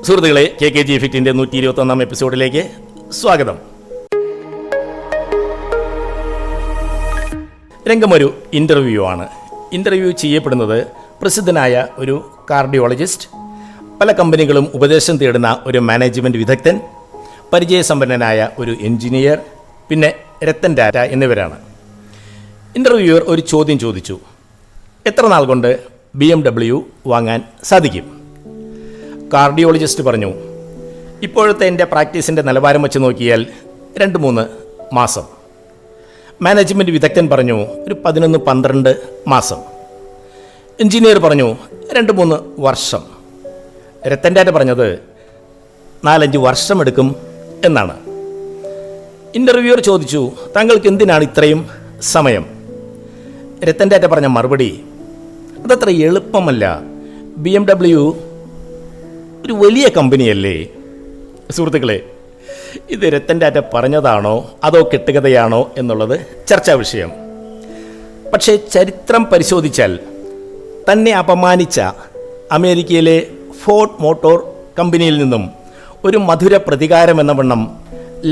സുഹൃത്തുക്കളെ, KKG ഇഫക്റ്റിൻ്റെ 121 എപ്പിസോഡിലേക്ക് സ്വാഗതം. രംഗമൊരു ഇൻ്റർവ്യൂ ആണ്. ഇൻ്റർവ്യൂ ചെയ്യപ്പെടുന്നത് പ്രസിദ്ധനായ ഒരു കാർഡിയോളജിസ്റ്റ്, പല കമ്പനികളും ഉപദേശം തേടുന്ന ഒരു മാനേജ്മെൻറ്റ് വിദഗ്ധൻ, പരിചയസമ്പന്നനായ ഒരു എഞ്ചിനീയർ, പിന്നെ രത്തൻ ടാറ്റ എന്നിവരാണ്. ഇൻ്റർവ്യൂവർ ഒരു ചോദ്യം ചോദിച്ചു: എത്ര നാൾ കൊണ്ട് BMW വാങ്ങാൻ സാധിക്കും? കാർഡിയോളജിസ്റ്റ് പറഞ്ഞു, ഇപ്പോഴത്തെ എൻ്റെ പ്രാക്ടീസിൻ്റെ നിലവാരം വെച്ച് നോക്കിയാൽ 2-3 മാസം. മാനേജ്മെൻറ്റ് വിദഗ്ധൻ പറഞ്ഞു, ഒരു 11-12 മാസം. എഞ്ചിനീയർ പറഞ്ഞു 2-3 വർഷം. രത്തൻ ടാറ്റ പറഞ്ഞത് 4-5 വർഷം എടുക്കും എന്നാണ്. ഇൻ്റർവ്യൂവർ ചോദിച്ചു, താങ്കൾക്ക് എന്തിനാണ് ഇത്രയും സമയം? രത്തൻ ടാറ്റ പറഞ്ഞ മറുപടി: അതത്ര എളുപ്പമല്ല. BMW ഒരു വലിയ കമ്പനിയല്ലേ. സുഹൃത്തുക്കളെ, ഇത് രത്തൻ ടാറ്റ പറഞ്ഞതാണോ അതോ കെട്ടുകഥയാണോ എന്നുള്ളത് ചർച്ചാ വിഷയം. പക്ഷേ ചരിത്രം പരിശോധിച്ചാൽ തന്നെ അപമാനിച്ച അമേരിക്കയിലെ ഫോർഡ് മോട്ടോർ കമ്പനിയിൽ നിന്നും ഒരു മധുര പ്രതികാരം എന്ന വണ്ണം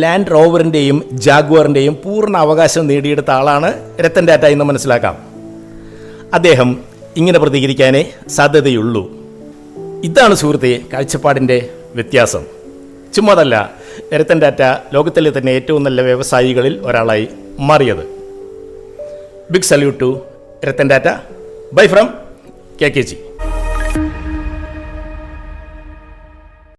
ലാൻഡ് റോവറിൻ്റെയും ജാഗ്വറിൻ്റെയും പൂർണ്ണ അവകാശം നേടിയെടുത്ത ആളാണ് രത്തൻ ടാറ്റ എന്ന് മനസ്സിലാക്കാം. അദ്ദേഹം ഇങ്ങനെ പ്രതികരിക്കാനേ സാധ്യതയുള്ളൂ. ഇതാണ് സുഹൃത്തെ കാഴ്ചപ്പാടിൻ്റെ വ്യത്യാസം. ചുമ്മാതല്ല രത്തൻ ടാറ്റ ലോകത്തിലെ തന്നെ ഏറ്റവും നല്ല വ്യവസായികളിൽ ഒരാളായി മാറിയത്. Big salute to Ratan Tata. Bye from KKG.